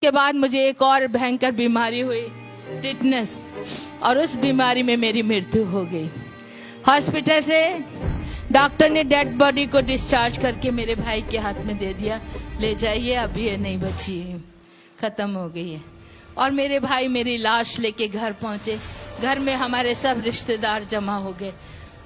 के बाद मुझे एक और भयंकर बीमारी हुई, टिटनेस, और उस बीमारी में मेरी मृत्यु हो गई। हॉस्पिटल से डॉक्टर ने डेड बॉडी को डिस्चार्ज करके मेरे भाई के हाथ में दे दिया, ले जाइए, अब ये नहीं बची है, खत्म हो गई है। और मेरे भाई मेरी लाश लेके घर पहुंचे। घर में हमारे सब रिश्तेदार जमा हो गए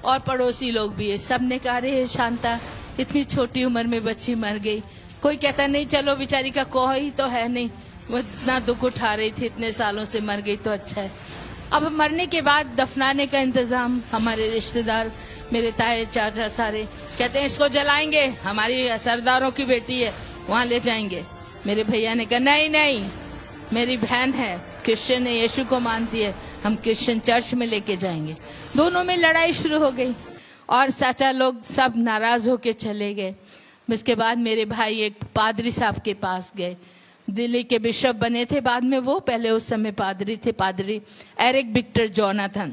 और पड़ोसी लोग भी है। सब ने कहा, रे शांता, इतनी छोटी उम्र में बच्ची मर गई। कोई कहता नहीं, चलो बेचारी का कोई तो है नहीं, वो इतना दुख उठा रही थी, इतने सालों से मर गई तो अच्छा है। अब मरने के बाद दफनाने का इंतजाम, हमारे रिश्तेदार, मेरे ताए चाचा सारे कहते हैं इसको जलाएंगे, हमारी सरदारों की बेटी है, वहां ले जाएंगे। मेरे भैया ने कहा नहीं नहीं, मेरी बहन है, क्रिश्चियन है, यीशु को मानती है, हम क्रिश्चियन चर्च में लेके जाएंगे। दोनों में लड़ाई शुरू हो गई और चाचा लोग सब नाराज होके चले गए। उसके बाद मेरे भाई एक पादरी साहब के पास गए, दिल्ली के बिशप बने थे बाद में वो, पहले उस समय पादरी थे, पादरी एरिक विक्टर जोनाथन।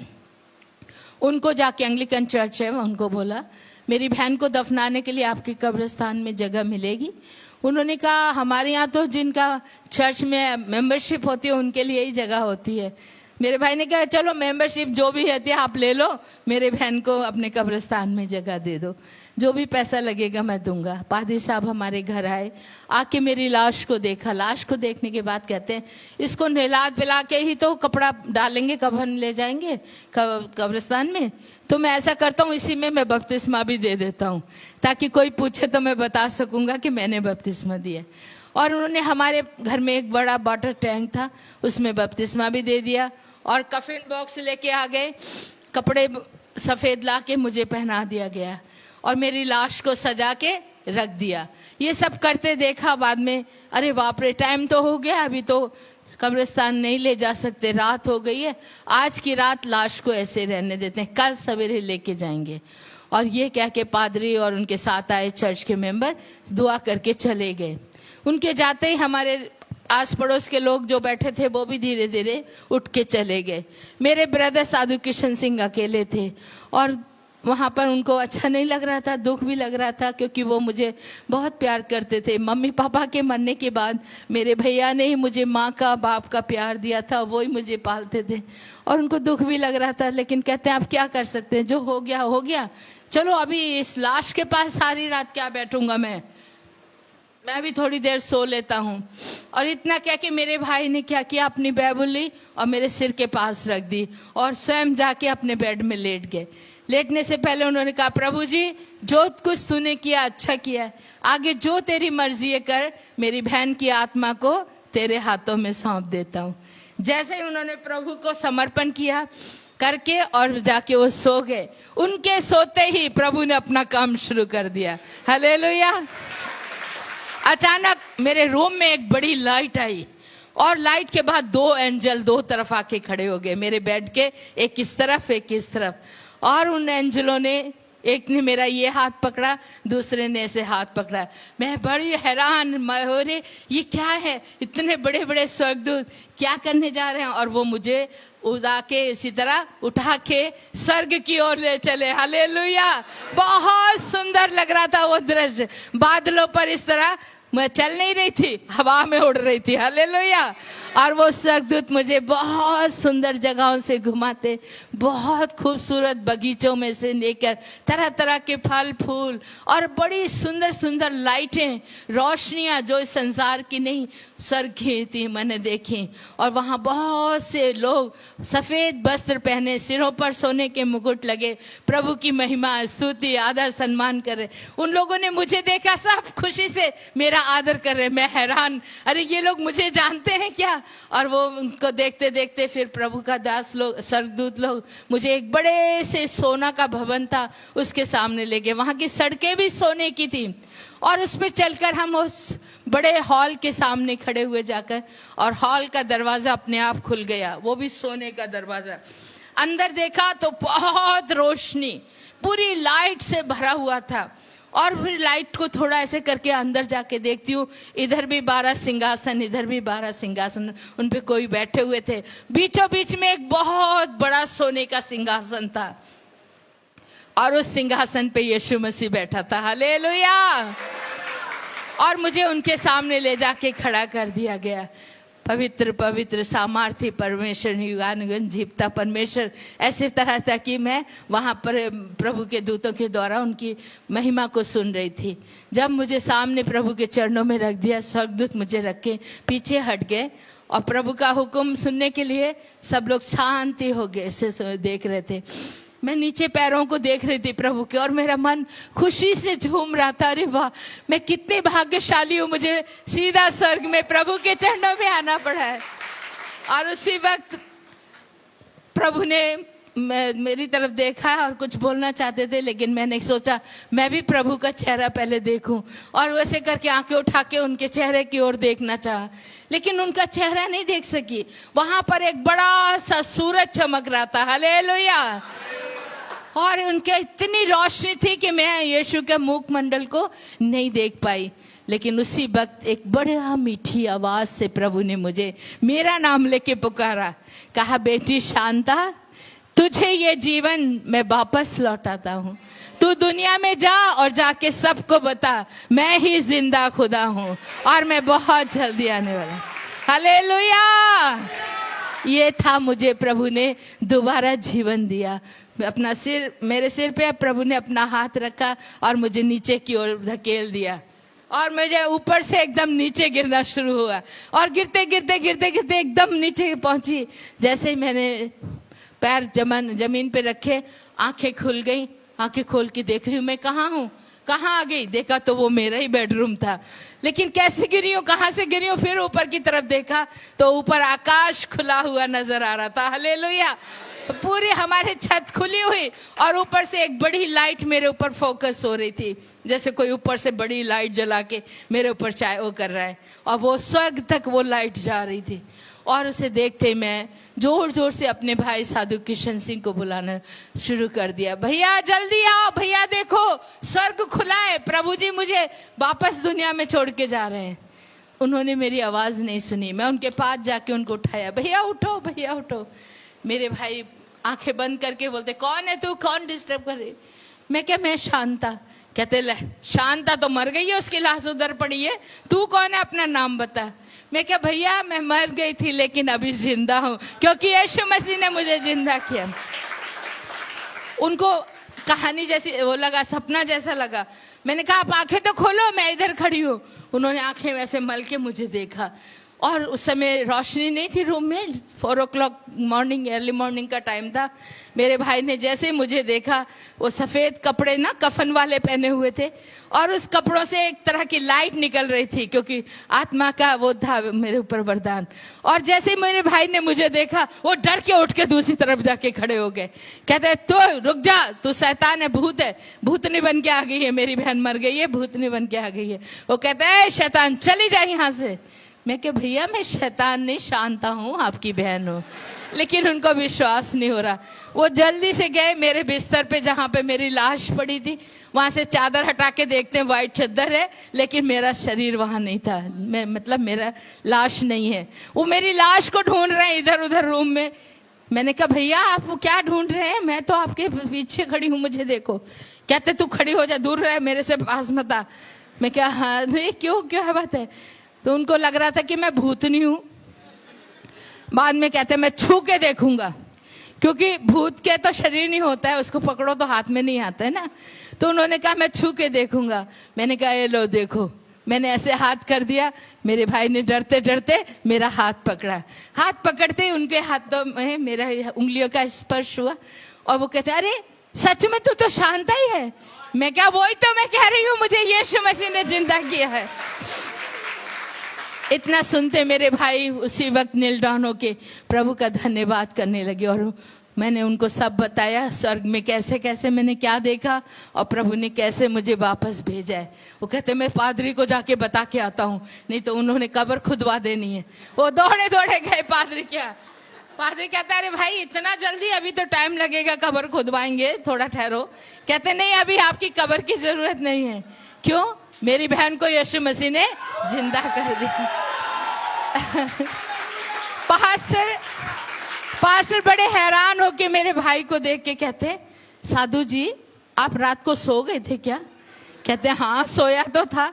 उनको जाके एंग्लिकन चर्च है, उनको बोला मेरी बहन को दफनाने के लिए आपके कब्रिस्तान में जगह मिलेगी। उन्होंने कहा हमारे यहाँ तो जिनका चर्च में मेंबरशिप होती है उनके लिए ही जगह होती है। मेरे भाई ने कहा चलो मेंबरशिप जो भी रहती है आप ले लो, मेरे बहन को अपने कब्रिस्तान में जगह दे दो, जो भी पैसा लगेगा मैं दूंगा। पादरी साहब हमारे घर आए, आके मेरी लाश को देखा। लाश को देखने के बाद कहते हैं इसको नहला पिला के ही तो कपड़ा डालेंगे, कफन ले जाएंगे कब्रिस्तान में, तो मैं ऐसा करता हूँ इसी में मैं बपतिस्मा भी दे देता हूँ, ताकि कोई पूछे तो मैं बता सकूंगा कि मैंने बपतिस्मा दिया। और उन्होंने हमारे घर में एक बड़ा वाटर टैंक था, उसमें बपतिस्मा भी दे दिया और कफन बॉक्स लेके आ गए, कपड़े सफेद ला के मुझे पहना दिया गया और मेरी लाश को सजा के रख दिया। ये सब करते देखा बाद में, अरे बाप रे, टाइम तो हो गया, अभी तो कब्रिस्तान नहीं ले जा सकते, रात हो गई है, आज की रात लाश को ऐसे रहने देते हैं, कल सवेरे लेके जाएंगे। और ये कह के पादरी और उनके साथ आए चर्च के मेंबर दुआ करके चले गए। उनके जाते ही हमारे आस पड़ोस के लोग जो बैठे थे वो भी धीरे धीरे उठ के चले गए। मेरे ब्रदर साधु किशन सिंह अकेले थे और वहाँ पर उनको अच्छा नहीं लग रहा था, दुख भी लग रहा था, क्योंकि वो मुझे बहुत प्यार करते थे। मम्मी पापा के मरने के बाद मेरे भैया ने ही मुझे माँ का बाप का प्यार दिया था, वो ही मुझे पालते थे और उनको दुख भी लग रहा था। लेकिन कहते हैं आप क्या कर सकते हैं, जो हो गया हो गया, चलो अभी इस लाश के पास सारी रात क्या बैठूंगा मैं भी थोड़ी देर सो लेता हूँ। और इतना कह के मेरे भाई ने क्या किया, अपनी बाइबल ली और मेरे सिर के पास रख दी और स्वयं जाके अपने बेड में लेट गए। लेटने से पहले उन्होंने कहा प्रभु जी जो कुछ तूने किया अच्छा किया है, आगे जो तेरी मर्जी है कर, मेरी बहन की आत्मा को तेरे हाथों में सौंप देता हूँ। जैसे ही उन्होंने प्रभु को समर्पण किया करके और जाके वो सो गए, उनके सोते ही प्रभु ने अपना काम शुरू कर दिया। हालेलुया। अचानक मेरे रूम में एक बड़ी लाइट आई और लाइट के बाद दो एंजल दो तरफ आके खड़े हो गए, मेरे बेड के एक इस तरफ एक इस तरफ। और उन एंजलों ने, एक ने मेरा ये हाथ पकड़ा, दूसरे ने ऐसे हाथ पकड़ा। मैं बड़ी हैरान, मैं ये क्या है, इतने बड़े बड़े स्वर्गदूत क्या करने जा रहे हैं। और वो मुझे उड़ा के इसी तरह उठा के स्वर्ग की ओर ले चले। हालेलुया। बहुत सुंदर लग रहा था वो दृश्य, बादलों पर इस तरह मैं चल नहीं रही थी, हवा में उड़ रही थी। हालेलुया। और वो स्वर्गदूत मुझे बहुत सुंदर जगहों से घुमाते, बहुत खूबसूरत बगीचों में से लेकर तरह तरह के फल फूल और बड़ी सुंदर सुंदर लाइटें, रोशनियां जो इस संसार की नहीं स्वर्ग की थी मैंने देखी। और वहाँ बहुत से लोग सफ़ेद वस्त्र पहने, सिरों पर सोने के मुकुट लगे, प्रभु की महिमा स्तुति आदर सम्मान कर रहे। उन लोगों ने मुझे देखा, सब खुशी से मेरा आदर कर रहे। मैं हैरान, अरे ये लोग मुझे जानते हैं क्या। और वो उनको देखते देखते फिर प्रभु का दास लोग, स्वर्गदूत लोग मुझे एक बड़े से सोना का भवन था उसके सामने ले गए। वहाँ की सड़कें भी सोने की थी और उस पर चलकर हम उस बड़े हॉल के सामने खड़े हुए जाकर, और हॉल का दरवाजा अपने आप खुल गया, वो भी सोने का दरवाजा। अंदर देखा तो बहुत रोशनी, पूरी लाइट से भरा हुआ था। और फिर लाइट को थोड़ा ऐसे करके अंदर जाके देखती हूँ, इधर भी 12 सिंहासन, इधर भी 12 सिंहासन, उन पे कोई बैठे हुए थे। बीचों बीच में एक बहुत बड़ा सोने का सिंहासन था और उस सिंहासन पे यीशु मसीह बैठा था। हालेलुया। और मुझे उनके सामने ले जाके खड़ा कर दिया गया। पवित्र पवित्र सामर्थ्य परमेश्वर, युगानुगन जीवता परमेश्वर, ऐसे तरह था कि मैं वहाँ पर प्रभु के दूतों के द्वारा उनकी महिमा को सुन रही थी। जब मुझे सामने प्रभु के चरणों में रख दिया, स्वर्गदूत मुझे रख के पीछे हट गए और प्रभु का हुक्म सुनने के लिए सब लोग शांति हो गए, ऐसे देख रहे थे। मैं नीचे पैरों को देख रही थी प्रभु के, और मेरा मन खुशी से झूम रहा था। अरे वाह, मैं कितनी भाग्यशाली हूँ, मुझे सीधा स्वर्ग में प्रभु के चरणों में आना पड़ा है। और उसी वक्त प्रभु ने मेरी तरफ देखा और कुछ बोलना चाहते थे, लेकिन मैंने सोचा मैं भी प्रभु का चेहरा पहले देखूं, और वैसे करके आंखें उठा के उनके चेहरे की ओर देखना चाहा, लेकिन उनका चेहरा नहीं देख सकी। वहां पर एक बड़ा सा सूरज चमक रहा था, हालेलुया, और उनके इतनी रोशनी थी कि मैं यीशु के मुखमंडल को नहीं देख पाई। लेकिन उसी वक्त एक बड़ा मीठी आवाज से प्रभु ने मुझे मेरा नाम लेके पुकारा, कहा, बेटी शांता, तुझे ये जीवन मैं वापस लौटाता हूँ। तू दुनिया में जा और जाके सबको बता मैं ही जिंदा खुदा हूँ और मैं बहुत जल्दी आने वाला। हालेलुया। ये था, मुझे प्रभु ने दोबारा जीवन दिया। अपना सिर, मेरे सिर पे प्रभु ने अपना हाथ रखा और मुझे नीचे की ओर धकेल दिया, और मुझे ऊपर से एकदम नीचे गिरना शुरू हुआ, और गिरते गिरते गिरते गिरते एकदम नीचे पहुंची। जैसे ही मैंने पैर जमीन पे रखे, आंखें खुल गई। आंखें खोल के देख रही हूँ मैं कहाँ हूँ, कहाँ आ गई। देखा तो वो मेरा ही बेडरूम था, लेकिन कैसे गिरी हूँ, कहाँ से गिरी हूँ। फिर ऊपर की तरफ देखा तो ऊपर आकाश खुला हुआ नजर आ रहा था। हालेलुया। पूरी हमारी छत खुली हुई और ऊपर से एक बड़ी लाइट मेरे ऊपर फोकस हो रही थी, जैसे कोई ऊपर से बड़ी लाइट जला के मेरे ऊपर चाहे वो कर रहा है, और वो स्वर्ग तक वो लाइट जा रही थी। और उसे देखते मैं जोर जोर से अपने भाई साधु किशन सिंह को बुलाना शुरू कर दिया, भैया जल्दी आओ, भैया देखो स्वर्ग खुला है, प्रभु जी मुझे वापस दुनिया में छोड़ के जा रहे हैं। उन्होंने मेरी आवाज नहीं सुनी। मैं उनके पास जाके उनको उठाया, भैया उठो, भैया उठो। मेरे भाई आंखें बंद करके बोलते, कौन है तू, कौन डिस्टर्ब कर रही। मैं क्या, मैं शांता। कहते, ले शांता तो मर गई है, उसकी लाश उधर पड़ी है, तू कौन है, अपना नाम बता। मैं क्या, भैया मैं मर गई थी लेकिन अभी जिंदा हूं क्योंकि यीशु मसीह ने मुझे जिंदा किया। उनको कहानी जैसी वो लगा, सपना जैसा लगा। मैंने कहा, आप आंखें तो खोलो, मैं इधर खड़ी हूँ। उन्होंने आंखें वैसे मल के मुझे देखा, और उस समय रोशनी नहीं थी रूम में, 4 o'clock मॉर्निंग, अर्ली मॉर्निंग का टाइम था। मेरे भाई ने जैसे ही मुझे देखा, वो सफ़ेद कपड़े ना कफन वाले पहने हुए थे, और उस कपड़ों से एक तरह की लाइट निकल रही थी, क्योंकि आत्मा का वो था मेरे ऊपर वरदान। और जैसे ही मेरे भाई ने मुझे देखा, वो डर के उठ के दूसरी तरफ जाके खड़े हो गए। कहते, तो रुक जा, तू शैतान है, भूत है, भूतनी बन के आ गई है, मेरी बहन मर गई है, भूतनी बन के आ गई है। वो कहते हैं, शैतान चली जा यहाँ से। मैं क्या, भैया मैं शैतान नहीं, शांता हूँ, आपकी बहन हूँ। लेकिन उनको विश्वास नहीं हो रहा। वो जल्दी से गए मेरे बिस्तर पे, जहाँ पे मेरी लाश पड़ी थी, वहां से चादर हटा के देखते हैं वाइट चादर है, लेकिन मेरा शरीर वहां नहीं था, मतलब मेरा लाश नहीं है। वो मेरी लाश को ढूंढ रहे हैं इधर उधर रूम में। मैंने कहा, भैया आप क्या ढूंढ रहे हैं, मैं तो आपके पीछे खड़ी हूँ, मुझे देखो। कहते, तू खड़ी हो जा, दूर रहे, मेरे से पास मत आ। मैं क्या, हाँ क्यों, क्या है बात है। तो उनको लग रहा था कि मैं भूतनी हूँ। बाद में कहते, मैं छू के देखूंगा, क्योंकि भूत के तो शरीर नहीं होता है, उसको पकड़ो तो हाथ में नहीं आता है ना। तो उन्होंने कहा, मैं छू के देखूंगा। मैंने कहा, ये लो देखो। मैंने ऐसे हाथ कर दिया। मेरे भाई ने डरते डरते मेरा हाथ पकड़ा। हाथ पकड़ते ही उनके हाथों में मेरा उंगलियों का स्पर्श हुआ, और वो कहते, अरे सच में तू तो शांता ही है। मैं क्या, वही तो मैं कह रही हूँ, मुझे यीशु मसीह ने जिंदा किया है। इतना सुनते मेरे भाई उसी वक्त नील डाउन होके प्रभु का धन्यवाद करने लगे, और मैंने उनको सब बताया स्वर्ग में कैसे कैसे मैंने क्या देखा और प्रभु ने कैसे मुझे वापस भेजा है। वो कहते, मैं पादरी को जाके बता के आता हूँ, नहीं तो उन्होंने कब्र खुदवा देनी है। वो दौड़े दौड़े गए पादरी क्या। पादरी कहता है, अरे भाई इतना जल्दी, अभी तो टाइम लगेगा, कब्र खुदवाएंगे, थोड़ा ठहरो। कहते, नहीं अभी आपकी कब्र की जरूरत नहीं है। क्यों? मेरी बहन को यीशु मसीह ने जिंदा कर दिया। पास्टर बड़े हैरान होके मेरे भाई को देख के कहते, साधु जी आप रात को सो गए थे क्या? कहते, हाँ सोया तो था।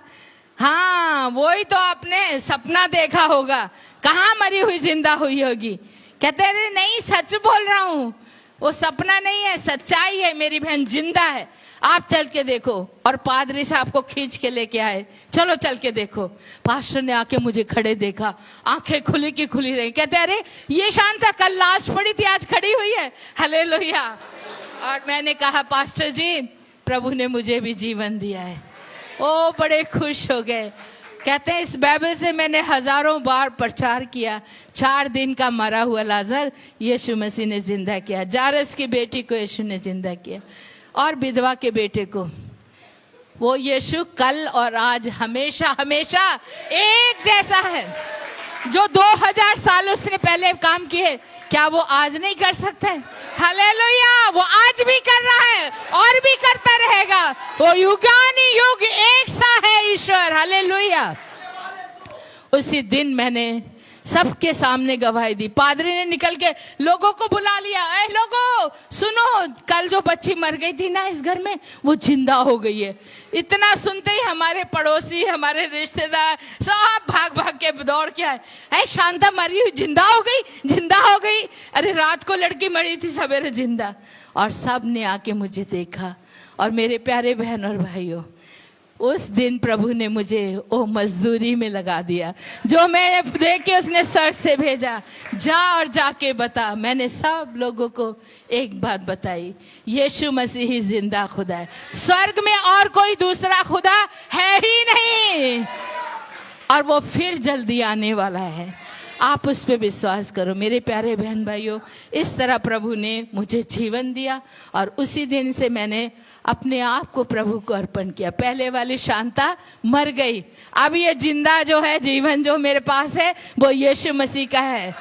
हाँ, वही तो आपने सपना देखा होगा, कहाँ मरी हुई जिंदा हुई होगी। कहते अरे नहीं, सच बोल रहा हूँ, वो सपना नहीं है, सच्चाई है, मेरी बहन जिंदा है, आप चल के देखो। और पादरी साहब को खींच के लेके आए, चलो चल के देखो। पास्टर ने आके मुझे खड़े देखा, आंखें खुली की खुली रही। कहते अरे ये शांता कल लाश पड़ी थी, आज खड़ी हुई है। हालेलुया। और मैंने कहा पास्टर जी, प्रभु ने मुझे भी जीवन दिया है। ओ बड़े खुश हो गए। कहते हैं इस बाइबल से मैंने हजारों बार प्रचार किया। 4 दिन का मरा हुआ लाजर यीशु मसीह ने जिंदा किया, जारस की बेटी को यीशु ने जिंदा किया, और विधवा के बेटे को। वो यीशु कल और आज हमेशा हमेशा एक जैसा है। जो 2000 साल उसने पहले काम किए, क्या वो आज नहीं कर सकते? हालेलुया। वो आज भी कर रहा है और भी करता रहेगा। वो युगानी युग एक सा है ईश्वर। हालेलुया। उसी दिन मैंने सबके सामने गवाही दी। पादरी ने निकल के लोगों को बुला लिया, ए लोगों सुनो, कल जो बच्ची मर गई थी ना इस घर में, वो जिंदा हो गई है। इतना सुनते ही हमारे पड़ोसी, हमारे रिश्तेदार सब भाग भाग के दौड़ के आए, ए शांता मरी हुई जिंदा हो गई, जिंदा हो गई। अरे रात को लड़की मरी थी, सवेरे जिंदा। और सब ने आके मुझे देखा। और मेरे प्यारे बहन और भाइयों, उस दिन प्रभु ने मुझे वो मजदूरी में लगा दिया जो मैं देख के उसने स्वर्ग से भेजा। जा और जाके बता। मैंने सब लोगों को एक बात बताई, यीशु मसीह ही जिंदा खुदा है। स्वर्ग में और कोई दूसरा खुदा है ही नहीं, और वो फिर जल्दी आने वाला है। आप उस पर विश्वास करो मेरे प्यारे बहन भाइयों। इस तरह प्रभु ने मुझे जीवन दिया, और उसी दिन से मैंने अपने आप को प्रभु को अर्पण किया। पहले वाली शांता मर गई, अब ये जिंदा जो है जीवन जो मेरे पास है वो यीशु मसीह का है,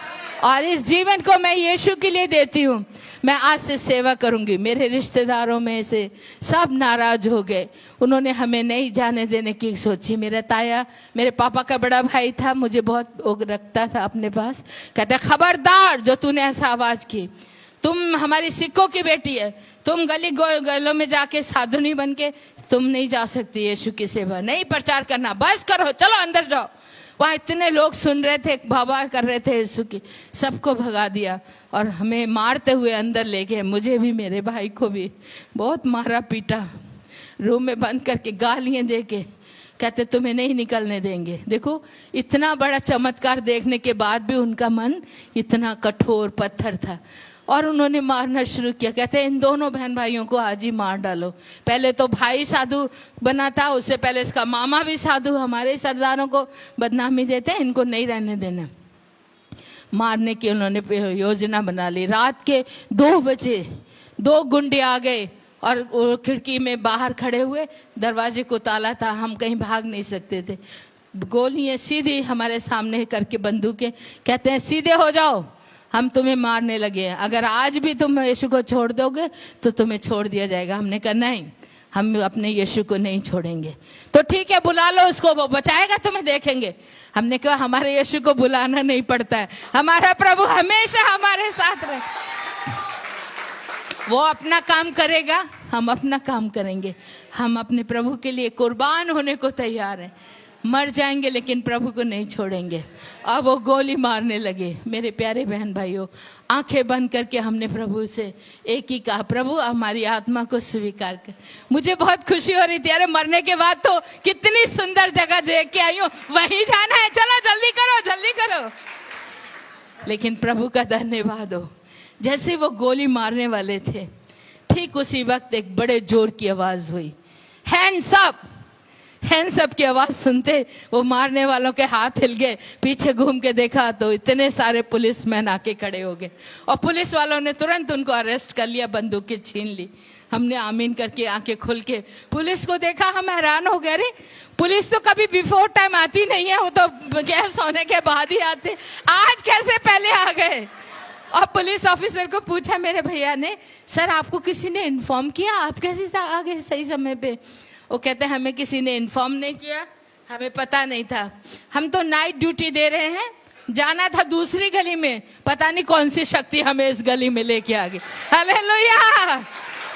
और इस जीवन को मैं यीशु के लिए देती हूँ। मैं आज से सेवा करूंगी। मेरे रिश्तेदारों में से सब नाराज हो गए, उन्होंने हमें नहीं जाने देने की सोची। मेरा ताया, मेरे पापा का बड़ा भाई था, मुझे बहुत रखता था अपने पास। कहता खबरदार जो तूने ऐसा आवाज की, तुम हमारी सिखों की बेटी है, तुम गली गलों में जाके साधुनी बन के तुम नहीं जा सकती, यीशु की सेवा नहीं प्रचार करना, बस करो, चलो अंदर जाओ। वहाँ इतने लोग सुन रहे थे, बाबा कर रहे थे यीशु की, सबको भगा दिया और हमें मारते हुए अंदर ले गए। मुझे भी, मेरे भाई को भी बहुत मारा पीटा, रूम में बंद करके गालियां दे के कहते तुम्हें नहीं निकलने देंगे। देखो इतना बड़ा चमत्कार देखने के बाद भी उनका मन इतना कठोर पत्थर था, और उन्होंने मारना शुरू किया। कहते इन दोनों बहन भाइयों को आज ही मार डालो। पहले तो भाई साधु बना था, उससे पहले इसका मामा भी साधु, हमारे सरदारों को बदनामी देते हैं, इनको नहीं रहने देना। मारने की उन्होंने योजना बना ली। रात के 2 बजे 2 गुंडे आ गए और खिड़की में बाहर खड़े हुए, दरवाजे को ताला था, हम कहीं भाग नहीं सकते थे। गोलियां सीधी हमारे सामने करके बंदूकें, कहते हैं सीधे हो जाओ, हम तुम्हें मारने लगे हैं, अगर आज भी तुम यीशु को छोड़ दोगे तो तुम्हें छोड़ दिया जाएगा। हमने कहा नहीं, हम अपने यीशु को नहीं छोड़ेंगे। तो ठीक है बुला लो उसको, वो बचाएगा, तुम्हें देखेंगे। हमने कहा हमारे यीशु को बुलाना नहीं पड़ता है, हमारा प्रभु हमेशा हमारे साथ रहे, वो अपना काम करेगा, हम अपना काम करेंगे। हम अपने प्रभु के लिए कुर्बान होने को तैयार हैं, मर जाएंगे लेकिन प्रभु को नहीं छोड़ेंगे। अब वो गोली मारने लगे। मेरे प्यारे बहन भाइयों, आंखें बंद करके हमने प्रभु से एक ही कहा, प्रभु हमारी आत्मा को स्वीकार कर। मुझे बहुत खुशी हो रही थी, अरे मरने के बाद तो कितनी सुंदर जगह देख के आई हूँ, वहीं जाना है, चलो जल्दी करो जल्दी करो। लेकिन प्रभु का धन्यवाद हो, जैसे वो गोली मारने वाले थे, ठीक उसी वक्त एक बड़े जोर की आवाज हुई, हैंड्स अप। हैंड्स अप की आवाज सुनते वो मारने वालों के हाथ हिल गए। पीछे घूम के देखा तो इतने सारे पुलिसमैन आके खड़े हो गए, और पुलिस वालों ने तुरंत उनको अरेस्ट कर लिया, बंदूकें छीन ली। हमने आमीन करके आंखें खुल के पुलिस को देखा, हम हैरान हो गए। अरे पुलिस तो कभी बिफोर टाइम आती नहीं है, वो तो गैस होने के बाद ही आते, आज कैसे पहले आ गए। और पुलिस ऑफिसर को पूछा मेरे भैया ने, सर आपको किसी ने इन्फॉर्म किया, आप कैसे आ गए सही समय पे? वो कहते हैं हमें किसी ने इन्फॉर्म नहीं किया, हमें पता नहीं था, हम तो नाइट ड्यूटी दे रहे हैं, जाना था दूसरी गली में, पता नहीं कौन सी शक्ति हमें इस गली में लेके आ गई। हालेलुया।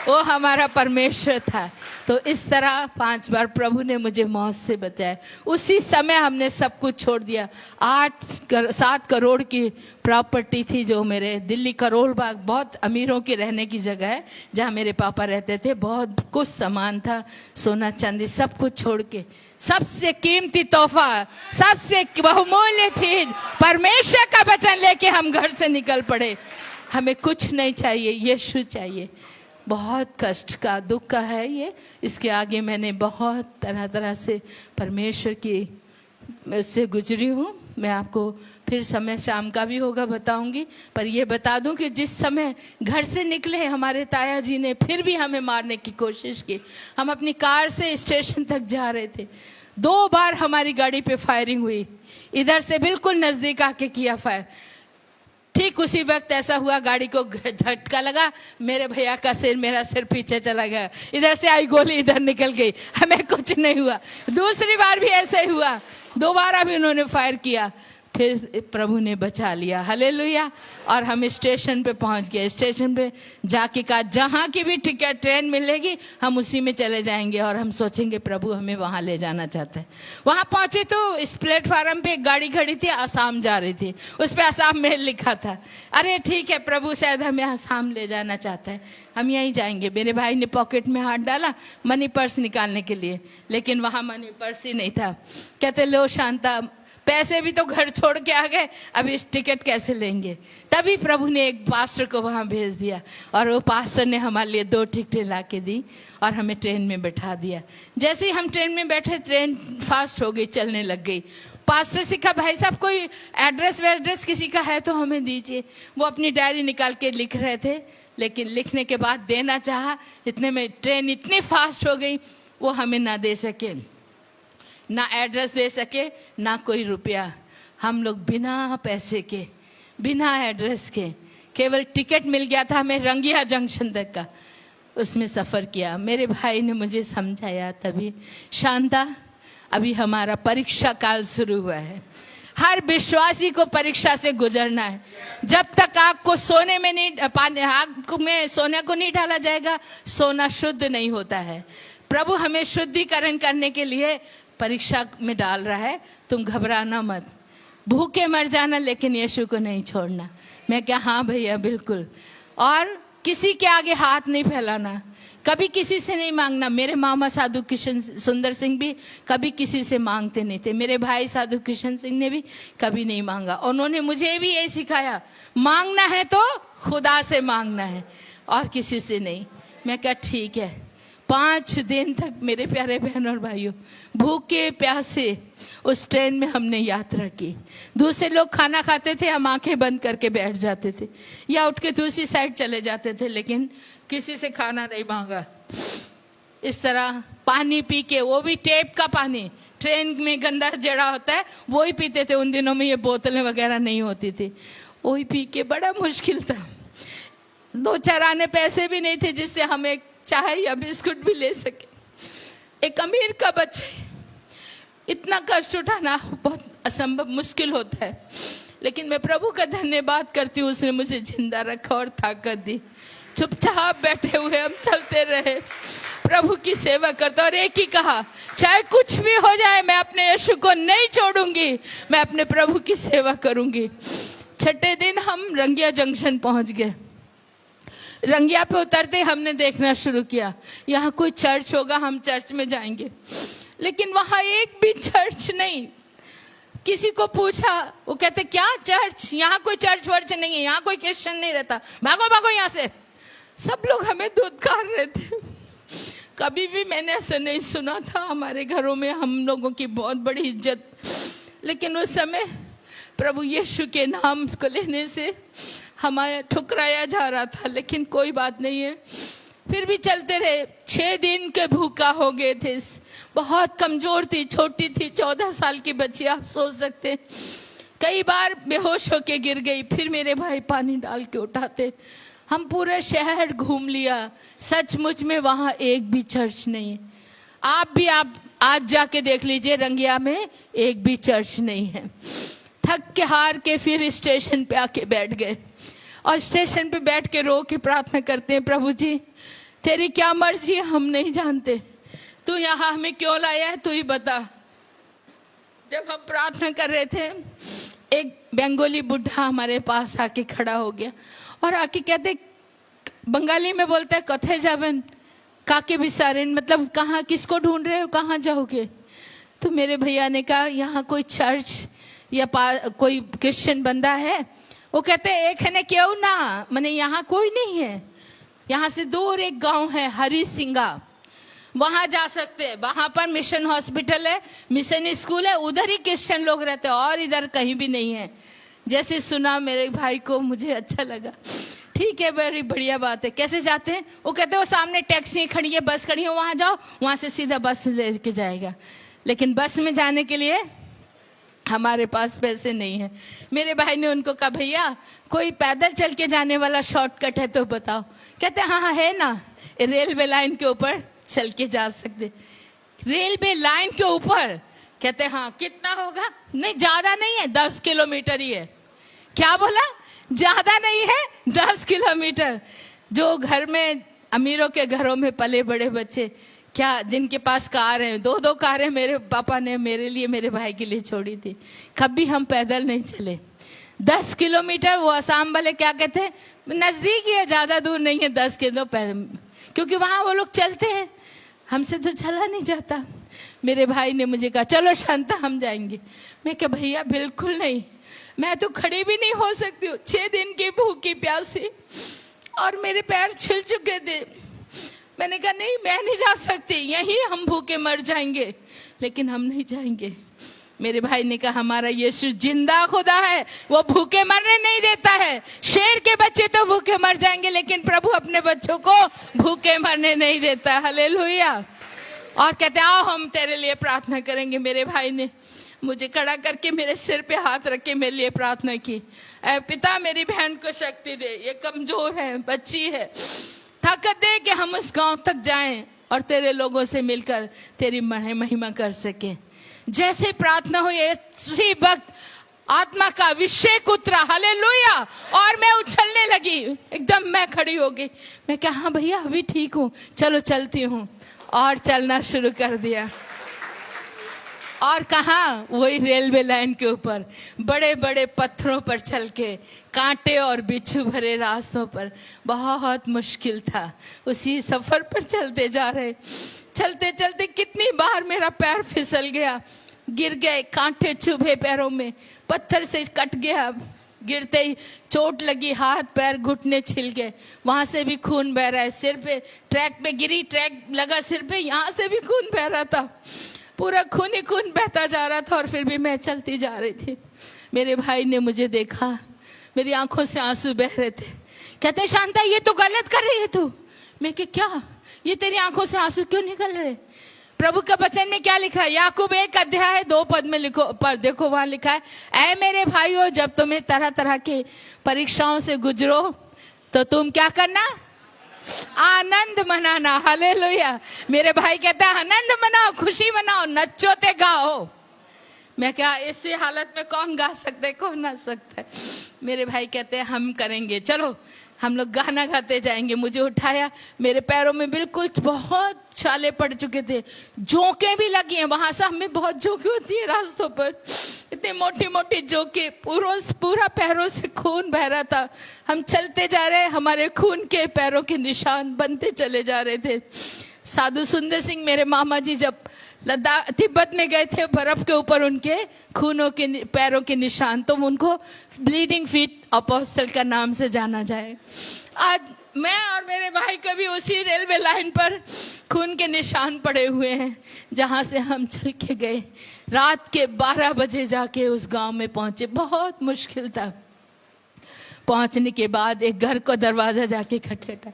वो हमारा परमेश्वर था। तो इस तरह 5 बार प्रभु ने मुझे मौत से बचाया। उसी समय हमने सब कुछ छोड़ दिया। 7 करोड़ की प्रॉपर्टी थी जो मेरे दिल्ली करोल बाग, बहुत अमीरों की रहने की जगह है जहाँ मेरे पापा रहते थे। बहुत कुछ सामान था, सोना चांदी, सब कुछ छोड़ के सबसे कीमती तोहफा, सबसे बहुमूल्य चीज परमेश्वर का वचन लेके हम घर से निकल पड़े। हमें कुछ नहीं चाहिए, यीशु चाहिए। बहुत कष्ट का, दुख का है ये। इसके आगे मैंने बहुत तरह तरह से परमेश्वर की से गुजरी हूँ। मैं आपको फिर समय शाम का भी होगा बताऊंगी। पर ये बता दूं कि जिस समय घर से निकले हमारे ताया जी ने फिर भी हमें मारने की कोशिश की। हम अपनी कार से स्टेशन तक जा रहे थे, 2 बार हमारी गाड़ी पे फायरिंग हुई। इधर से बिल्कुल नजदीक आके किया फायर। ठीक उसी वक्त ऐसा हुआ, गाड़ी को झटका लगा, मेरे भैया का सिर, मेरा सिर पीछे चला गया। इधर से आई गोली, इधर निकल गई, हमें कुछ नहीं हुआ। दूसरी बार भी ऐसे ही हुआ, 2 बार भी उन्होंने फायर किया, फिर प्रभु ने बचा लिया। हालेलुया। और हम स्टेशन पे पहुंच गए। स्टेशन पे जाके कहा जहाँ की भी टिकट ट्रेन मिलेगी हम उसी में चले जाएंगे। और हम सोचेंगे प्रभु हमें वहाँ ले जाना चाहते हैं। वहाँ पहुंचे तो इस प्लेटफार्म पे एक गाड़ी खड़ी थी, आसाम जा रही थी, उस पर आसाम मेल लिखा था। अरे ठीक है, प्रभु शायद हमें आसाम ले जाना चाहता है, हम यहीं जाएंगे। मेरे भाई ने पॉकेट में हाथ डाला मनी पर्स निकालने के लिए, लेकिन वहाँ मनी पर्स ही नहीं था। कहते लो शांता, पैसे भी तो घर छोड़ के आ गए, अब इस टिकट कैसे लेंगे। तभी प्रभु ने एक पास्टर को वहाँ भेज दिया और वो पास्टर ने हमारे लिए 2 टिकटें ला के दी और हमें ट्रेन में बैठा दिया। जैसे ही हम ट्रेन में बैठे, ट्रेन फास्ट हो गई, चलने लग गई। पास्टर से कहा भाई साहब कोई एड्रेस वेड्रेस किसी का है तो हमें दीजिए। वो अपनी डायरी निकाल के लिख रहे थे, लेकिन लिखने के बाद देना चाहा, इतने में ट्रेन इतनी फास्ट हो गई वो हमें ना दे सके, ना एड्रेस दे सके, ना कोई रुपया। हम लोग बिना पैसे के, बिना एड्रेस के, केवल टिकट मिल गया था हमें रंगिया जंक्शन तक का, उसमें सफ़र किया। मेरे भाई ने मुझे समझाया तभी, शांता अभी हमारा परीक्षा काल शुरू हुआ है। हर विश्वासी को परीक्षा से गुजरना है। जब तक आग को सोने में नहीं, आग में सोने को नहीं डाला जाएगा, सोना शुद्ध नहीं होता है। प्रभु हमें शुद्धिकरण करने के लिए परीक्षा में डाल रहा है। तुम घबराना मत, भूखे मर जाना लेकिन यीशु को नहीं छोड़ना। मैं क्या, हाँ भैया बिल्कुल। और किसी के आगे हाथ नहीं फैलाना, कभी किसी से नहीं मांगना। मेरे मामा साधु किशन सुंदर सिंह भी कभी किसी से मांगते नहीं थे। मेरे भाई साधु किशन सिंह ने भी कभी नहीं मांगा। उन्होंने मुझे भी यही सिखाया, मांगना है तो खुदा से मांगना है और किसी से नहीं। मैं क्या, ठीक है। 5 दिन तक मेरे प्यारे बहन और भाइयों भूखे प्यासे उस ट्रेन में हमने यात्रा की। दूसरे लोग खाना खाते थे, हम आंखें बंद करके बैठ जाते थे या उठ के दूसरी साइड चले जाते थे, लेकिन किसी से खाना नहीं मांगा। इस तरह पानी पी के, वो भी टेप का पानी, ट्रेन में गंदा जड़ा होता है वो ही पीते थे। उन दिनों में ये बोतलें वगैरह नहीं होती थी, वो ही पी के बड़ा मुश्किल था। 2-4 आने पैसे भी नहीं थे जिससे हम एक चाय या बिस्कुट भी ले सके। एक अमीर का बच्चे, इतना कष्ट उठाना बहुत असंभव मुश्किल होता है, लेकिन मैं प्रभु का धन्यवाद करती हूँ, उसने मुझे जिंदा रखा और ताकत दी। चुपचाप बैठे हुए हम चलते रहे, प्रभु की सेवा करते, और एक ही कहा, चाहे कुछ भी हो जाए मैं अपने यीशु को नहीं छोड़ूंगी, मैं अपने प्रभु की सेवा करूंगी। 6ठे दिन हम रंगिया जंक्शन पहुंच गए। रंगिया पे उतरते हमने देखना शुरू किया, यहाँ कोई चर्च होगा, हम चर्च में जाएंगे। लेकिन वहाँ एक भी चर्च नहीं। किसी को पूछा, वो कहते क्या चर्च, यहाँ कोई चर्च वर्च नहीं है, यहाँ कोई क्रिश्चियन नहीं रहता, भागो भागो यहाँ से। सब लोग हमें धुतकार रहे थे। कभी भी मैंने ऐसा नहीं सुना था। हमारे घरों में हम लोगों की बहुत बड़ी इज्जत, लेकिन उस समय प्रभु यीशु के नाम को लेने से हमारा ठुकराया जा रहा था, लेकिन कोई बात नहीं है, फिर भी चलते रहे। 6 दिन के भूखा हो गए थे, बहुत कमजोर थी, छोटी थी, 14 साल की बच्ची, आप सोच सकते। कई बार बेहोश होके गिर गई, फिर मेरे भाई पानी डाल के उठाते। हम पूरे शहर घूम लिया, सचमुच में वहाँ एक भी चर्च नहीं है। आप आज जाके देख लीजिए, रंगिया में एक भी चर्च नहीं है। थक के हार के फिर स्टेशन पे आके बैठ गए और स्टेशन पे बैठ के रो के प्रार्थना करते हैं, प्रभु जी तेरी क्या मर्जी है हम नहीं जानते, तू यहाँ हमें क्यों लाया है तू ही बता। जब हम प्रार्थना कर रहे थे, एक बंगाली बुढ़ा हमारे पास आके खड़ा हो गया और आके कहते, बंगाली में बोलता है कथे जाबन काके बिसारेन, मतलब कहाँ किसको ढूंढ रहे हो, कहाँ जाओगे। तो मेरे भैया ने कहा यहाँ कोई चर्च या कोई क्रिश्चियन बंदा है। वो कहते एक है ने क्यों ना, मैंने यहाँ कोई नहीं है, यहाँ से दूर एक गांव है हरी सिंगा, वहां जा सकते हैं, वहां पर मिशन हॉस्पिटल है, मिशन स्कूल है, उधर ही क्रिश्चियन लोग रहते हैं और इधर कहीं भी नहीं है। जैसे सुना मेरे भाई को मुझे अच्छा लगा, ठीक है बड़ी बढ़िया बात है। कैसे जाते हैं? वो कहते हैं वो सामने टैक्सी खड़ी है, बस खड़ी है, वहां जाओ, वहां से सीधा बस लेके जाएगा। लेकिन बस में जाने के लिए हमारे पास पैसे नहीं है। मेरे भाई ने उनको कहा भैया कोई पैदल चल के जाने वाला शॉर्टकट है तो बताओ। कहते हाँ हाँ है ना, रेलवे लाइन के ऊपर चल के जा सकते। रेलवे लाइन के ऊपर? कहते हाँ। कितना होगा? नहीं ज्यादा नहीं है, 10 किलोमीटर ही है। क्या बोला? ज्यादा नहीं है, 10 किलोमीटर। जो घर में अमीरों के घरों में पले बड़े बच्चे, क्या जिनके पास कार है, 2-2 कारें मेरे पापा ने मेरे लिए मेरे भाई के लिए छोड़ी थी, कभी हम पैदल नहीं चले। 10 किलोमीटर। वो असम वाले क्या कहते हैं, नजदीक ही है, ज्यादा दूर नहीं है, 10 किलो पैदल, क्योंकि वहां वो लोग चलते हैं, हमसे तो चला नहीं जाता। मेरे भाई ने मुझे कहा चलो शांता हम जाएंगे। मैं क्या भैया बिल्कुल नहीं, मैं तो खड़ी भी नहीं हो सकती हूँ, 6 दिन की भूखी प्यासी और मेरे पैर छिल चुके थे। मैंने कहा नहीं मैं नहीं जा सकती, यहीं हम भूखे मर जाएंगे, लेकिन हम नहीं जाएंगे। मेरे भाई ने कहा हमारा यीशु जिंदा खुदा है, वो भूखे मरने नहीं देता है। शेर के बच्चे तो भूखे मर जाएंगे, लेकिन प्रभु अपने बच्चों को भूखे मरने नहीं देता। हालेलुया। और कहते आओ हम तेरे लिए प्रार्थना करेंगे। मेरे भाई ने मुझे खड़ा करके मेरे सिर पे हाथ रख के मेरे लिए प्रार्थना की, ऐ पिता मेरी बहन को शक्ति दे, ये कमजोर है, बच्ची है, ताकत दे कि हम उस गांव तक जाएं और तेरे लोगों से मिलकर तेरी महिमा कर सकें। जैसे प्रार्थना हुई उसी वक्त आत्मा का अभिषेक उतरा। हालेलुया। और मैं उछलने लगी, एकदम मैं खड़ी हो गई। मैं क्या हाँ भैया अभी ठीक हूँ, चलो चलती हूँ, और चलना शुरू कर दिया। और कहाँ, वही रेलवे लाइन के ऊपर बड़े बड़े पत्थरों पर चल के, कांटे और बिच्छू भरे रास्तों पर, बहुत मुश्किल था। उसी सफर पर चलते जा रहे, चलते चलते कितनी बार मेरा पैर फिसल गया, गिर गए, कांटे चुभे पैरों में, पत्थर से कट गया, गिरते ही चोट लगी, हाथ पैर घुटने छिल गए, वहां से भी खून बह रहा है, सिर पे ट्रैक पे गिरी, ट्रैक लगा सिर पे, यहाँ से भी खून बह रहा था, पूरा खून ही खून बहता जा रहा था, और फिर भी मैं चलती जा रही थी। मेरे भाई ने मुझे देखा, मेरी आंखों से आंसू बह रहे थे। कहते शांता ये तो गलत कर रही है तू। मैं क्या, ये तेरी आंखों से आंसू क्यों निकल रहे? प्रभु का वचन में क्या लिखा है? याकूब 1 अध्याय 2 पद में लिखो, पर देखो वहां लिखा है, ऐ मेरे भाइयों जब तुम्हें तरह तरह की परीक्षाओं से गुजरो तो तुम क्या करना? आनंद मनाना। हालेलुया। मेरे भाई कहता है आनंद मनाओ, खुशी मनाओ, नचो ते गाओ। मैं क्या, इसी हालत में कौन गा सकता है, कौन नाच सकता है? मेरे भाई कहते हैं हम करेंगे, चलो हम लोग गाना गाते जाएंगे। मुझे उठाया, मेरे पैरों में बिल्कुल बहुत छाले पड़ चुके थे, जोंकें भी लगी हैं, वहां से हमें बहुत जोंकें होती है रास्तों पर, इतनी मोटी मोटी जोंकें, पूरा पैरों से खून बह रहा था। हम चलते जा रहे, हमारे खून के पैरों के निशान बनते चले जा रहे थे। साधु सुंदर सिंह मेरे मामा जी जब लद्दाख तिब्बत में गए थे, बर्फ के ऊपर उनके खूनों के पैरों के निशान, तो उनको ब्लीडिंग फीट अपोस्टल का नाम से जाना जाए। आज मैं और मेरे भाई कभी उसी रेलवे लाइन पर खून के निशान पड़े हुए हैं जहां से हम चल के गए। रात के 12 बजे जाके उस गांव में पहुंचे, बहुत मुश्किल था। पहुंचने के बाद एक घर को दरवाजा जाके खटखटा,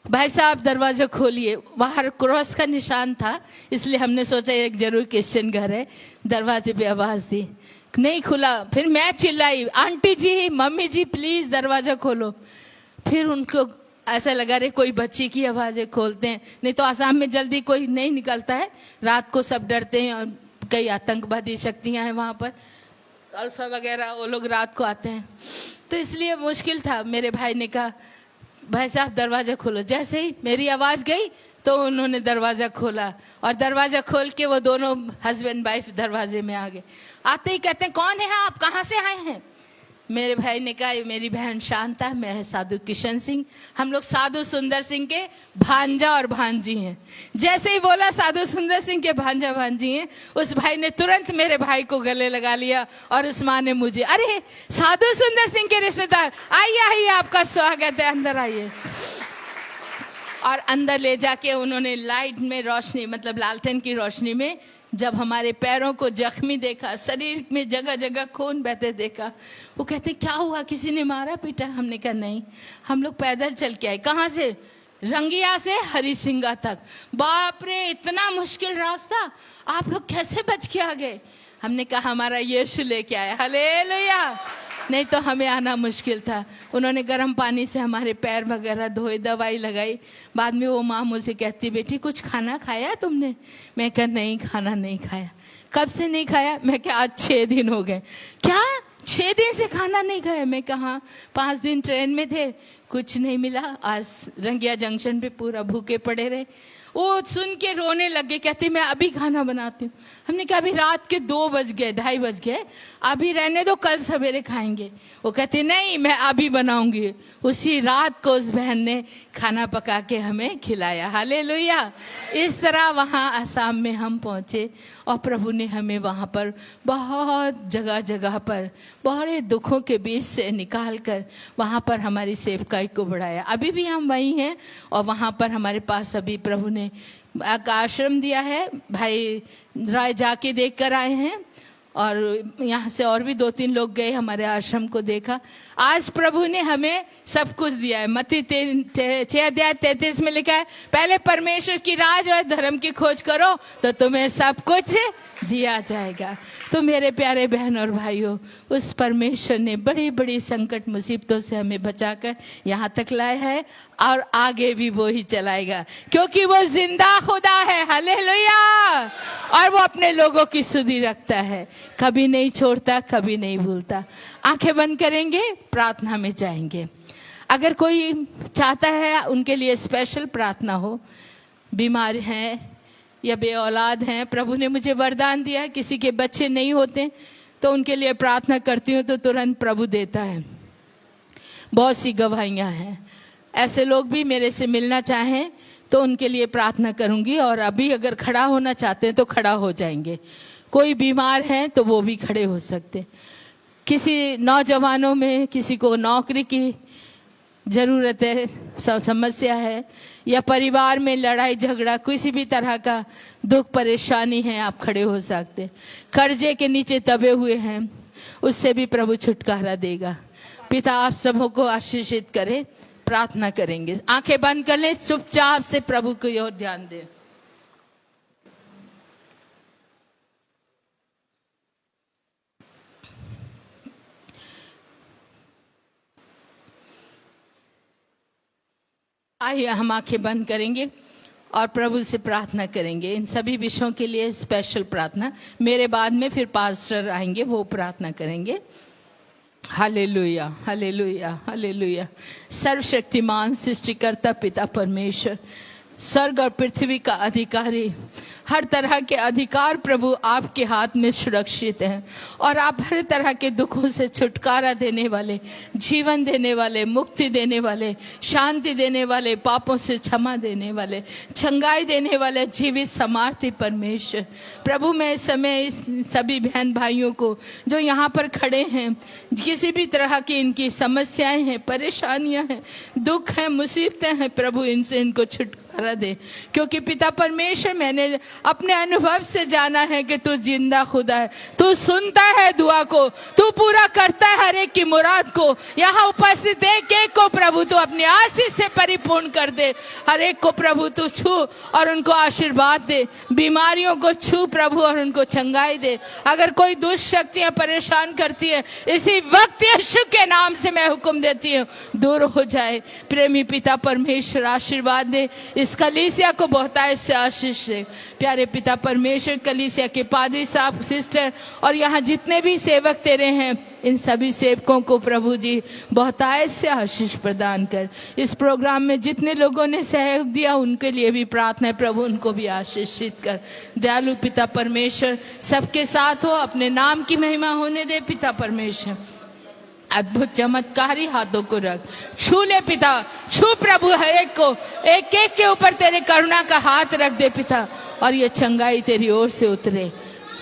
भाई साहब दरवाजा खोलिए। बाहर क्रॉस का निशान था, इसलिए हमने सोचा एक जरूर क्रिश्चियन घर है। दरवाजे पे आवाज दी, नहीं खुला। फिर मैं चिल्लाई, aunty ji, mummy ji, please दरवाजा खोलो। फिर उनको ऐसा लगा रे कोई बच्ची की आवाजें खोलते हैं, नहीं तो आसाम में जल्दी कोई नहीं निकलता है, रात को सब डरते हैं, और कई आतंकवादी शक्तियां हैं वहां पर, अल्फा वगैरह, वो लोग रात को आते हैं, तो इसलिए मुश्किल था। मेरे भाई ने कहा भाई साहब दरवाजा खोलो। जैसे ही मेरी आवाज गई तो उन्होंने दरवाजा खोला, और दरवाजा खोल के वो दोनों हस्बैंड वाइफ दरवाजे में आ गए। आते ही कहते हैं कौन है आप, कहाँ से आए हैं? मेरे भाई ने कहा मेरी बहन शांता, मैं है साधु किशन सिंह, हम लोग साधु सुंदर सिंह के भांजा और भांजी हैं। जैसे ही बोला साधु सुंदर सिंह के भांजा भांजी हैं, उस भाई ने तुरंत मेरे भाई को गले लगा लिया, और उस माँ ने मुझे, अरे साधु सुंदर सिंह के रिश्तेदार, आइए आइए आपका स्वागत है, अंदर आइए। और अंदर ले जाके उन्होंने लाइट में रोशनी, मतलब लालटेन की रोशनी में जब हमारे पैरों को जख्मी देखा, शरीर में जगह जगह खून बहते देखा, वो कहते क्या हुआ, किसी ने मारा पीटा? हमने कहा नहीं, हम लोग पैदल चल के आए। कहाँ से? रंगिया से हरिसिंगा तक। बाप रे, इतना मुश्किल रास्ता, आप लोग कैसे बच के आ गए? हमने कहा हमारा यीशु लेके आया, हालेलुया, नहीं तो हमें आना मुश्किल था। उन्होंने गर्म पानी से हमारे पैर वगैरह धोए, दवाई लगाई। बाद में वो माँ मुझे कहती बेटी कुछ खाना खाया तुमने? मैं कहा नहीं, खाना नहीं खाया। कब से नहीं खाया? मैं क्या आज 6 दिन हो गए। क्या 6 दिन से खाना नहीं खाया? मैं कहा 5 दिन ट्रेन में थे, कुछ नहीं मिला, आज रंगिया जंक्शन पे पूरा भूखे पड़े रहे। वो सुन के रोने लगे, कहती मैं अभी खाना बनाती हूँ। हमने कहा अभी रात के 2 बज गए, 2:30 बज गए, अभी रहने दो, कल सवेरे खाएंगे। वो कहती नहीं मैं अभी बनाऊंगी। उसी रात को उस बहन ने खाना पका के हमें खिलाया, हालेलुया। इस तरह वहाँ आसाम में हम पहुँचे, और प्रभु ने हमें वहाँ पर बहुत जगह जगह पर बड़े दुखों के बीच से निकाल कर वहाँ पर हमारी सेवकाई को बढ़ाया। अभी भी हम वहीं हैं, और वहाँ पर हमारे पास अभी प्रभु ने एक आश्रम दिया है। भाई राय जाके देख कर आए हैं, और यहाँ से और भी 2-3 लोग गए, हमारे आश्रम को देखा। आज प्रभु ने हमें सब कुछ दिया है। मत्ती 6:33 में लिखा है पहले परमेश्वर की राज और धर्म की खोज करो तो तुम्हें सब कुछ दिया जाएगा। तो मेरे प्यारे बहन और भाइयों, उस परमेश्वर ने बड़ी बड़ी संकट मुसीबतों से हमें बचाकर यहाँ तक लाया है, और आगे भी वो ही चलाएगा, क्योंकि वो जिंदा खुदा है, हालेलुया। और वो अपने लोगों की सुधि रखता है, कभी नहीं छोड़ता, कभी नहीं भूलता। आंखें बंद करेंगे, प्रार्थना में जाएंगे। अगर कोई चाहता है उनके लिए स्पेशल प्रार्थना हो, बीमार हैं या बे औलाद हैं, प्रभु ने मुझे वरदान दिया, किसी के बच्चे नहीं होते तो उनके लिए प्रार्थना करती हूँ तो तुरंत प्रभु देता है। बहुत सी गवाहियाँ हैं। ऐसे लोग भी मेरे से मिलना चाहें तो उनके लिए प्रार्थना करूँगी, और अभी अगर खड़ा होना चाहते हैं तो खड़ा हो जाएंगे। कोई बीमार है तो वो भी खड़े हो सकते। किसी नौजवानों में किसी को नौकरी की ज़रूरत है, समस्या है, या परिवार में लड़ाई झगड़ा, किसी भी तरह का दुख परेशानी है, आप खड़े हो सकते। कर्जे के नीचे दबे हुए हैं, उससे भी प्रभु छुटकारा देगा। पिता आप सबों को आशीषित करे। प्रार्थना करेंगे, आंखें बंद कर लें, चुपचाप से प्रभु की ओर ध्यान दें। आइए हम आंखें बंद करेंगे और प्रभु से प्रार्थना करेंगे। इन सभी विषयों के लिए स्पेशल प्रार्थना, मेरे बाद में फिर पास्टर आएंगे, वो प्रार्थना करेंगे। Hallelujah, hallelujah, hallelujah. सर्वशक्तिमान सृष्टिकर्ता पिता परमेश्वर, स्वर्ग और पृथ्वी का अधिकारी, हर तरह के अधिकार प्रभु आपके हाथ में सुरक्षित हैं, और आप हर तरह के दुखों से छुटकारा देने वाले, जीवन देने वाले, मुक्ति देने वाले, शांति देने वाले, पापों से क्षमा देने वाले, चंगाई देने वाले, जीवित समार्थी परमेश्वर। प्रभु मैं इस समय इस सभी बहन भाइयों को जो यहाँ पर खड़े हैं, किसी भी तरह की इनकी समस्याएं हैं, परेशानियां हैं, दुख हैं, मुसीबतें हैं, प्रभु इनसे इनको छुटकारा दे, क्योंकि पिता परमेश्वर मैंने अपने अनुभव से जाना है कि तू जिंदा खुदा है, तू सुनता है दुआ को, तू पूरा करता है हर एक की मुराद को। यहाँ उपस्थित एक एक को प्रभु तू अपनी आशीष से परिपूर्ण कर दे, हर एक को प्रभु तू छू और उनको आशीर्वाद दे, बीमारियों को छू प्रभु और उनको चंगाई दे। अगर कोई दुष्ट शक्तियां परेशान करती है, इसी वक्त यीशु के नाम से मैं हुक्म देती हूँ, दूर हो जाए। प्रेमी पिता परमेश्वर आशीर्वाद दे, इस कलीसिया को बहुतायत से आशीष दे। प्यारे पिता परमेश्वर, कलीसिया के पादरी साहब, सिस्टर और यहाँ जितने भी सेवक तेरे हैं, इन सभी सेवकों को प्रभु जी बहुतायत से आशीष प्रदान कर। इस प्रोग्राम में जितने लोगों ने सहयोग दिया उनके लिए भी प्रार्थना है प्रभु, उनको भी आशीषित कर। दयालु पिता परमेश्वर सबके साथ हो, अपने नाम की महिमा होने दे पिता परमेश्वर। अद्भुत चमत्कारी हाथों को रख, छू ले पिता, छू प्रभु हर एक को, एक एक के ऊपर तेरे करुणा का हाथ रख दे पिता, और ये चंगाई तेरी ओर से उतरे।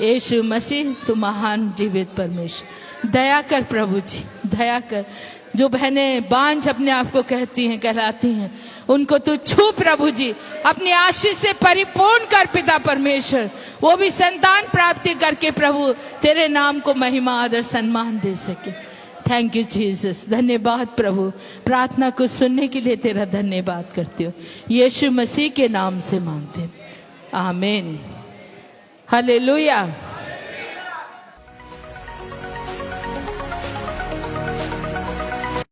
यीशु मसीह तू महान जीवित परमेश्वर, दया कर प्रभु जी, दया कर। जो बहनें बांझ अपने आप को कहती हैं, कहलाती हैं, उनको तू छू प्रभु जी, अपनी आशीष से परिपूर्ण कर पिता परमेश्वर। वो भी संतान प्राप्ति करके प्रभु तेरे नाम को महिमा आदर सम्मान दे सके। थैंक यू जीसस, धन्यवाद प्रभु। प्रार्थना को सुनने के लिए तेरा धन्यवाद करती हूँ, यीशु मसीह के नाम से मांगते, आमीन, हालेलुया।